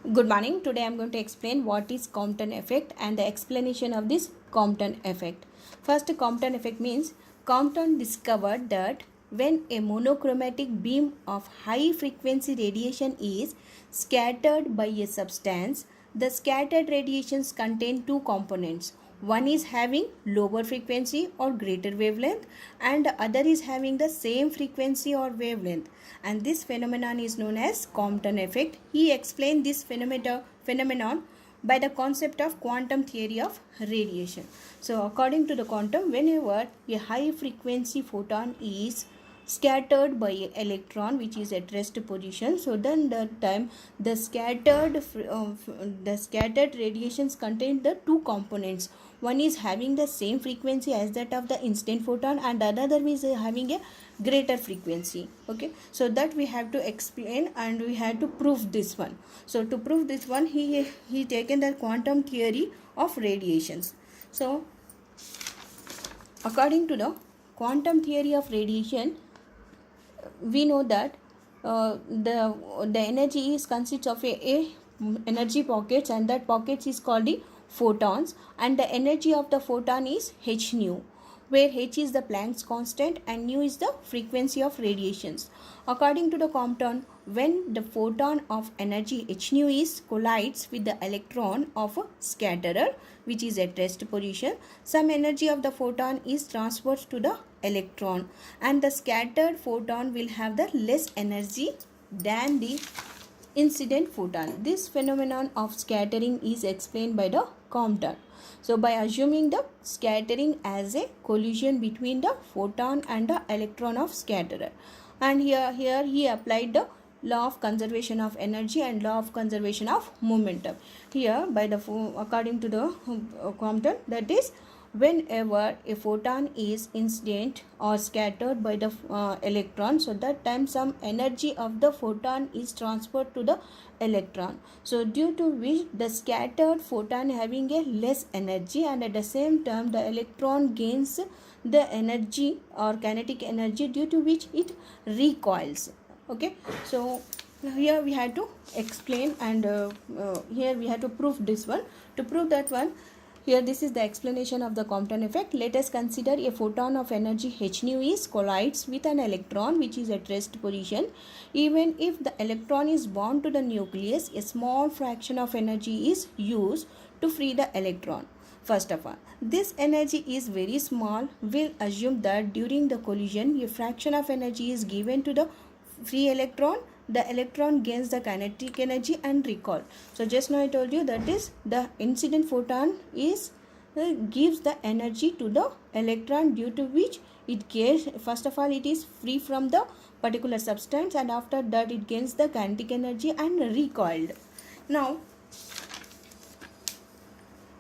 Good morning. Today I am going to explain what is Compton effect and the explanation of this Compton effect. First, Compton effect means Compton discovered that when a monochromatic beam of high frequency radiation is scattered by a substance, the scattered radiations contain two components. One is having lower frequency or greater wavelength, and the other is having the same frequency or wavelength, and this phenomenon is known as Compton effect. He explained this phenomenon by the concept of quantum theory of radiation. So according to the quantum, whenever a high frequency photon is scattered by an electron which is at rest position, so then that time the scattered radiations contain the two components. One is having the same frequency as that of the incident photon, and the other is having a greater frequency. Okay, so that we have to explain and we have to prove this one. So to prove this one, he taken the quantum theory of radiations. So according to the quantum theory of radiation, we know that the energy is consists of a energy pockets, and that pockets is called the photons, and the energy of the photon is h nu, where h is the Planck's constant and nu is the frequency of radiations. According to the Compton, when the photon of energy h nu is collides with the electron of a scatterer which is at rest position, some energy of the photon is transferred to the electron, and the scattered photon will have the less energy than the incident photon. This phenomenon of scattering is explained by the Compton. So by assuming the scattering as a collision between the photon and the electron of scatterer, and here he applied the law of conservation of energy and law of conservation of momentum. Here by the according to the Compton, that is, whenever a photon is incident or scattered by the electron, so that time some energy of the photon is transferred to the electron, so due to which the scattered photon having a less energy, and at the same time the electron gains the energy or kinetic energy, due to which it recoils. Okay, so here we had to explain, and here we had to prove this one. To prove that one, here this is the explanation of the Compton effect. Let us consider a photon of energy h nu is collides with an electron which is at rest position. Even if the electron is bound to the nucleus, a small fraction of energy is used to free the electron. First of all, this energy is very small. We'll assume that during the collision, a fraction of energy is given to the free electron. The electron gains the kinetic energy and recoil. So just now I told you that is the incident photon is gives the energy to the electron, due to which it gains, first of all it is free from the particular substance, and after that it gains the kinetic energy and recoiled. Now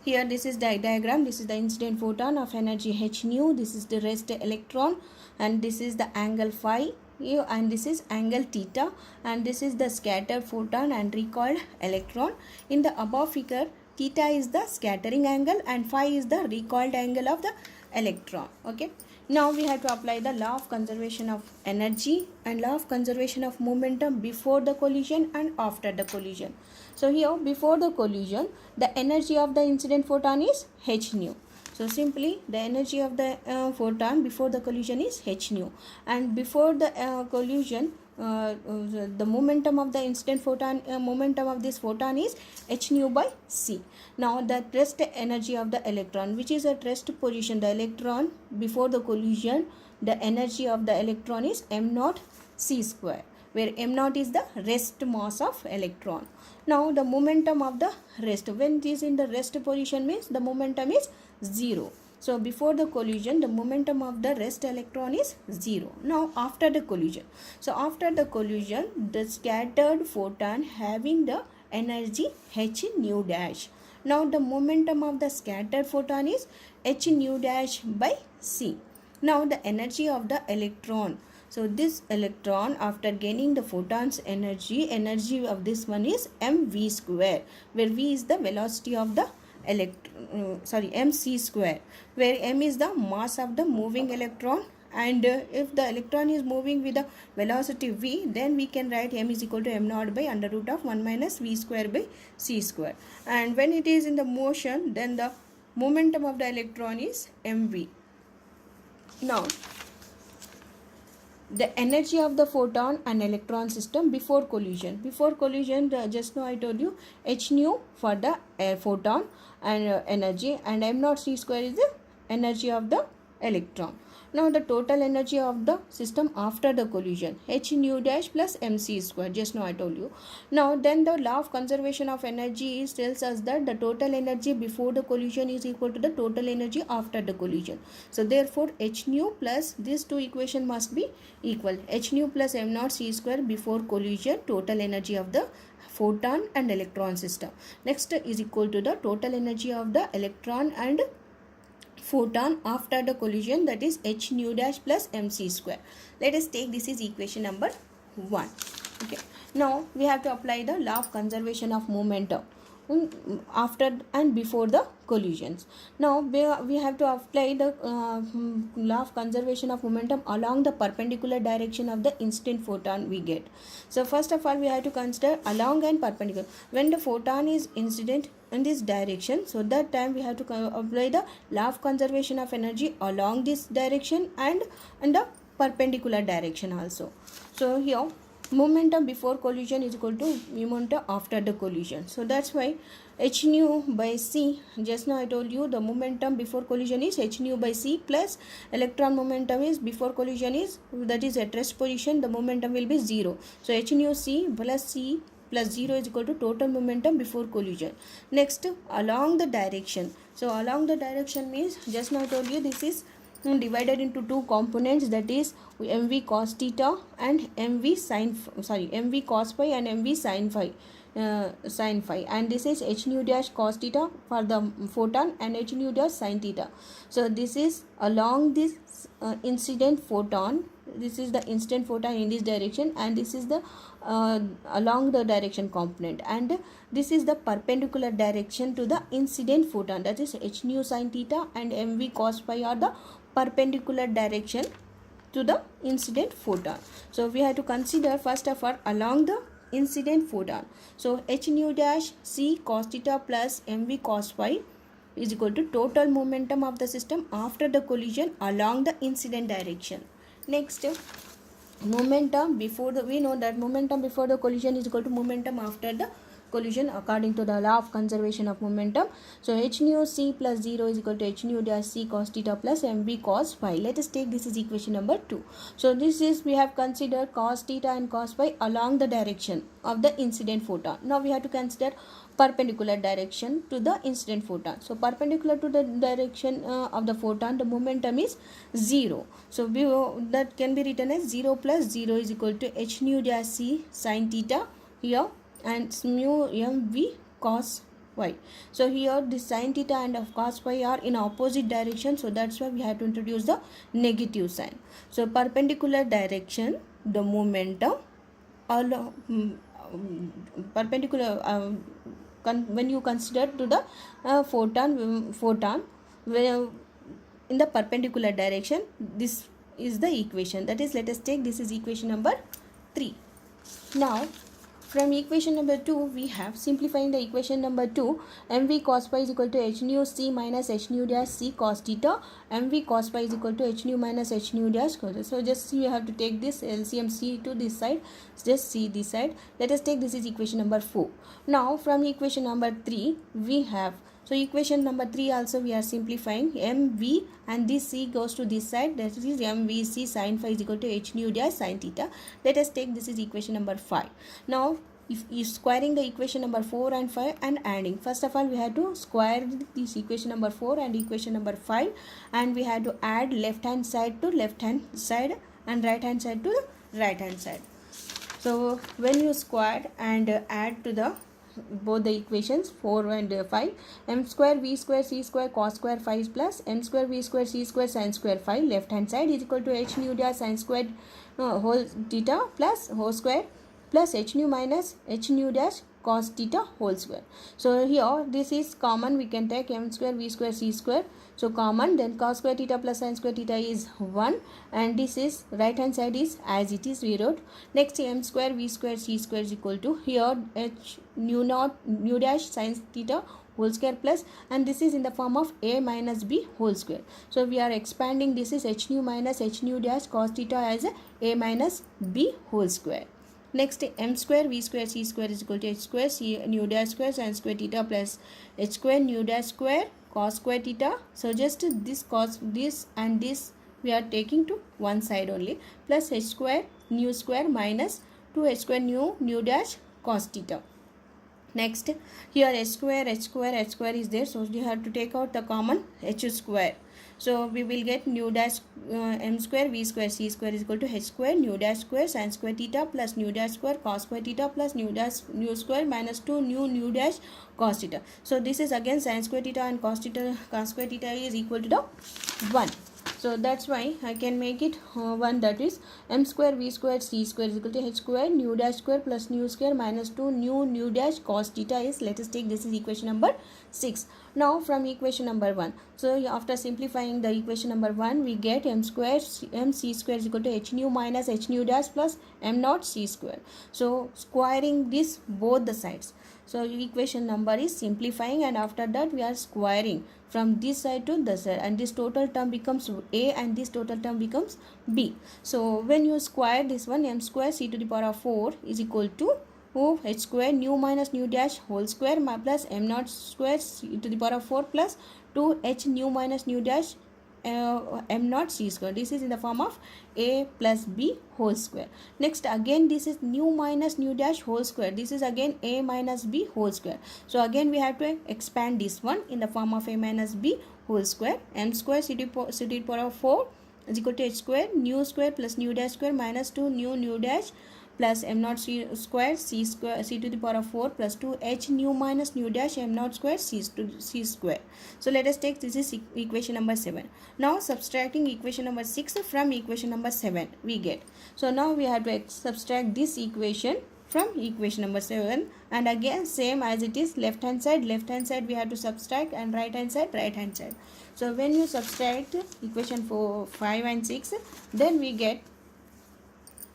here this is the diagram. This is the incident photon of energy h nu, this is the rest electron, and this is the angle phi, and this is angle theta, and this is the scattered photon and recoiled electron. In the above figure, theta is the scattering angle and phi is the recoiled angle of the electron. Okay, now we have to apply the law of conservation of energy and law of conservation of momentum before the collision and after the collision. So here before the collision, the energy of the incident photon is h nu. So simply the energy of the photon before the collision is h nu, and before the collision the momentum of the incident photon, momentum of this photon is h nu by c. Now the rest energy of the electron which is at rest position, the electron before the collision, the energy of the electron is m naught c square, where m naught is the rest mass of electron. Now the momentum of the rest, when it is in the rest position, means the momentum is 0. So before the collision, the momentum of the rest electron is 0. Now after the collision, so after the collision, the scattered photon having the energy h nu dash. Now the momentum of the scattered photon is h nu dash by c. Now the energy of the electron, so this electron after gaining the photon's energy of this one is mv square, where v is the velocity of the mc square, where m is the mass of the moving electron and if the electron is moving with the velocity v, then we can write m is equal to m naught by under root of 1 minus v square by c square. And when it is in the motion, then the momentum of the electron is mv. Now the energy of the photon and electron system before collision. Before collision, just now I told you h nu for the photon and energy, and m naught c square is the energy of the electron. Now the total energy of the system after the collision, h nu dash plus mc square, just now I told you. Now then the law of conservation of energy tells us that the total energy before the collision is equal to the total energy after the collision. So therefore h nu plus these two equation must be equal. H nu plus m naught c square before collision, total energy of the photon and electron system. Next is equal to the total energy of the electron and photon after the collision, that is h nu dash plus mc square. Let us take this is equation number 1. Okay, now we have to apply the law of conservation of momentum after and before the collisions. Now we have to apply the law of conservation of momentum along the perpendicular direction of the incident photon we get. So first of all, we have to consider along and perpendicular. When the photon is incident in this direction, so that time we have to apply the law of conservation of energy along this direction and in the perpendicular direction also. So here momentum before collision is equal to momentum after the collision. So that's why h nu by c, just now I told you the momentum before collision is h nu by c plus electron momentum is before collision is, that is at rest position, the momentum will be 0. So h nu c plus 0 is equal to total momentum before collision. Next, along the direction. So along the direction means, just now I told you this is divided into two components, that is mv cos theta and mv cos phi and mv sin phi, and this is h nu dash cos theta for the photon and h nu dash sin theta. So this is along this incident photon, this is the incident photon in this direction, and this is the along the direction component, and this is the perpendicular direction to the incident photon, that is h nu sin theta and mv cos phi are the perpendicular direction to the incident photon. So we have to consider first of all along the incident photon. So h nu dash c cos theta plus mv cos phi is equal to total momentum of the system after the collision along the incident direction. Next, momentum before the, we know that momentum before the collision is equal to momentum after the collision according to the law of conservation of momentum. So h nu c plus 0 is equal to h nu dash c cos theta plus mv cos phi. Let us take this is equation number 2. So this is, we have considered cos theta and cos phi along the direction of the incident photon. Now we have to consider perpendicular direction to the incident photon. So perpendicular to the direction of the photon, the momentum is 0. So that can be written as 0 plus 0 is equal to h nu dash c sin theta here and mu mv cos phi. So here the sin theta and of cos phi are in opposite direction, so that's why we have to introduce the negative sign. So perpendicular direction, the momentum along perpendicular when you consider to the photon in the perpendicular direction, this is the equation, that is, let us take this is equation number 3. Now from equation number 2, we have simplifying the equation number 2, mv cos phi is equal to h nu c minus h nu dash c cos theta, mv cos phi is equal to h nu minus h nu dash cos. So just you have to take this LCM c to this side, just c this side. Let us take this is equation number 4. Now from equation number 3, we have, so equation number 3 also we are simplifying, mv and this c goes to this side, that is mvc sin phi is equal to h nu dash sin theta. Let us take this is equation number 5. Now if you squaring the equation number 4 and 5 and adding, first of all we have to square this equation number 4 and equation number 5, and we have to add left hand side to left hand side and right hand side to the right hand side. So when you square and add to the both the equations 4 and 5, m square v square c square cos square phi plus m square v square c square sin square phi, left hand side is equal to h nu dash sin squared whole theta plus whole square plus h nu minus h nu dash cos theta whole square. So here this is common, we can take m square v square c square, so common, then cos square theta plus sin square theta is 1, and this is right hand side is as it is we wrote. Next m square v square c square is equal to here h nu naught nu dash sin theta whole square plus, and this is in the form of a minus b whole square. So we are expanding, this is h nu minus h nu dash cos theta as a minus b whole square. Next m square v square c square is equal to h square c nu dash square sin square theta plus h square nu dash square cos square theta. So just this cos, this and this we are taking to one side only, plus h square nu square minus 2h square nu dash cos theta. Next here h square is there, so you have to take out the common h square. So we will get nu dash m square v square c square is equal to h square nu dash square sin square theta plus nu dash square cos square theta plus nu dash nu square minus 2 nu dash cos theta. So this is again sin square theta and cos square theta is equal to the 1. So that's why I can make it 1, that is m square v square c square is equal to h square nu dash square plus nu square minus 2 nu dash cos theta is, let us take this is equation number 6. Now from equation number 1, so after simplifying the equation number 1, we get m square m c square is equal to h nu minus h nu dash plus m naught c square. So squaring this both the sides, so equation number is simplifying, and after that we are squaring from this side to this side, and this total term becomes a and this total term becomes b. So when you square this one, m square c to the power of 4 is equal to h square nu minus nu dash whole square plus m naught square c to the power of 4 plus 2h nu minus nu dash m naught c square. This is in the form of a plus b whole square. Next again this is nu minus nu dash whole square, this is again a minus b whole square. So again we have to expand this one in the form of a minus b whole square. M square c to the power of 4 is equal to h square nu square plus nu dash square minus 2 nu dash plus m naught c square c to the power of 4 plus 2 h nu minus nu dash m naught square c square. So let us take this is equation number 7. Now subtracting equation number 6 from equation number 7 we get. So now we have to subtract this equation from equation number 7, and again same as it is, left hand side we have to subtract, and right hand side. So when you subtract equation 4, 5 and 6, then we get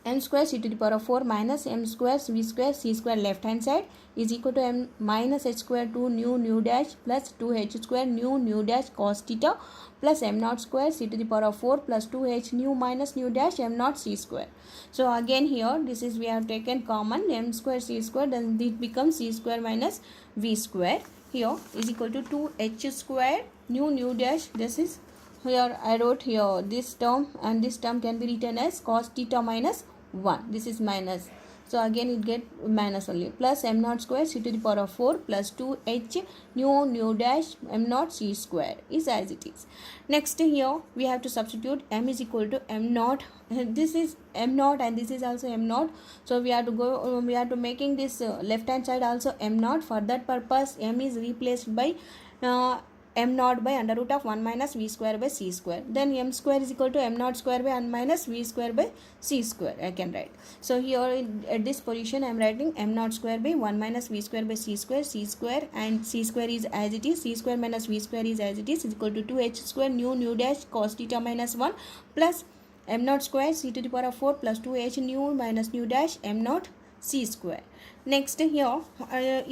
m square c to the power of 4 minus m square v square c square left hand side is equal to m minus h square 2 nu dash plus 2h square nu dash cos theta plus m naught square c to the power of 4 plus 2h nu minus nu dash m naught c square. So again here this is we have taken common m square c square, then it becomes c square minus v square here is equal to 2h square nu dash. This is here I wrote here this term, and this term can be written as cos theta minus 1, this is minus, so again it get minus only, plus m naught square c to the power of 4 plus 2h nu dash m naught c square is as it is. Next here we have to substitute m is equal to m naught, this is m naught and this is also m naught, so we have to go we have to making this left hand side also m naught. For that purpose m is replaced by m naught by under root of 1 minus v square by c square. Then m square is equal to m naught square by 1 minus v square by c square I can write. So here at this position I am writing m naught square by 1 minus v square by c square, and c square is as it is, c square minus v square is as it is equal to 2h square nu dash cos theta minus 1 plus m naught square c to the power of 4 plus 2h nu minus nu dash m naught c square. Next here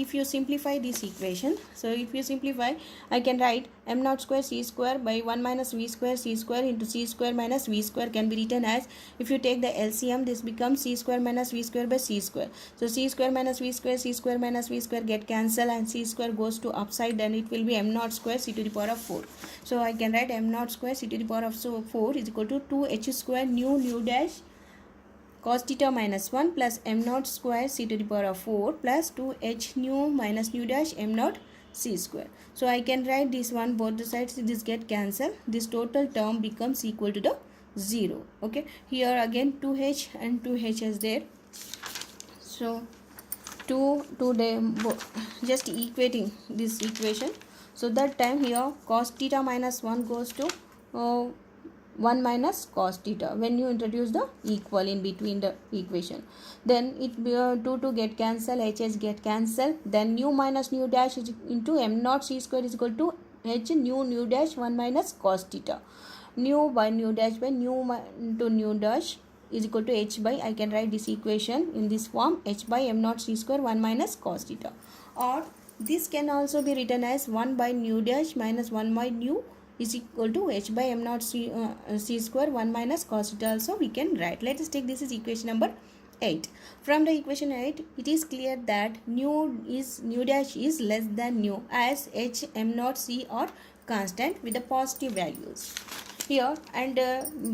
if you simplify this equation, so if you simplify I can write m naught square c square by 1 minus v square c square into c square minus v square can be written as, if you take the LCM this becomes c square minus v square by c square. So c square minus v square, c square minus v square get cancelled, and c square goes to upside, then it will be m naught square c to the power of 4. So I can write m naught square c to the power of 4 is equal to 2h square nu dash cos theta minus 1 plus m naught square c to the power of 4 plus 2h nu minus nu dash m naught c square. So I can write this one, both the sides this get cancelled, this total term becomes equal to the 0. Okay, here again 2h and 2h is there, so 2 just equating this equation. So that time here cos theta minus 1 goes to 1 minus cos theta when you introduce the equal in between the equation. Then it 2 get cancel, h's get cancel, then nu minus nu dash is into m naught c square is equal to h nu dash 1 minus cos theta. Nu by nu dash by nu into nu dash is equal to h by, I can write this equation in this form, h by m naught c square 1 minus cos theta. Or this can also be written as 1 by nu dash minus 1 by nu is equal to h by m naught c square 1 minus cos theta also we can write. Let us take this as equation number 8. From the equation 8, it is clear that nu dash is less than nu, as h m naught c are constant with the positive values here, and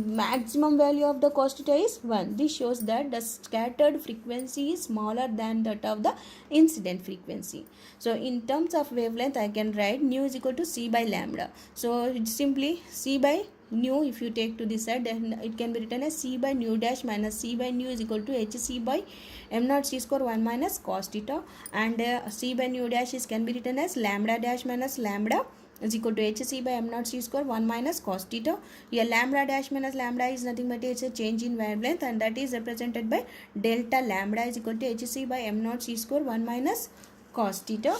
maximum value of the cos theta is 1. This shows that the scattered frequency is smaller than that of the incident frequency. So in terms of wavelength, I can write nu is equal to c by lambda. So it's simply c by nu. If you take to this side, then it can be written as c by nu dash minus c by nu is equal to hc by m naught c square 1 minus cos theta, and c by nu dash is can be written as lambda dash minus lambda is equal to hc by m naught c square 1 minus cos theta. Here lambda dash minus lambda is nothing but it's a change in wavelength, and that is represented by delta lambda is equal to hc by m naught c square 1 minus cos theta.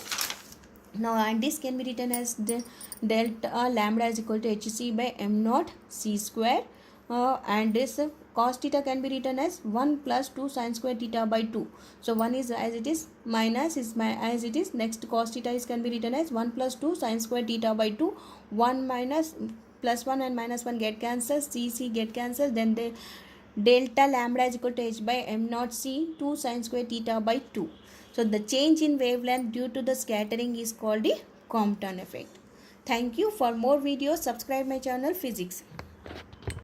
Now, and this can be written as the delta lambda is equal to hc by m naught c square, and this cos theta can be written as 1 plus 2 sin square theta by 2. So 1 is as it is, minus is as it is. Next cos theta is can be written as 1 plus 2 sin square theta by 2. 1 minus plus 1 and minus 1 get cancelled, c get cancelled, then the delta lambda is equal to h by m naught c 2 sin square theta by 2. So the change in wavelength due to the scattering is called the Compton effect. Thank you. For more videos, subscribe my channel Physics.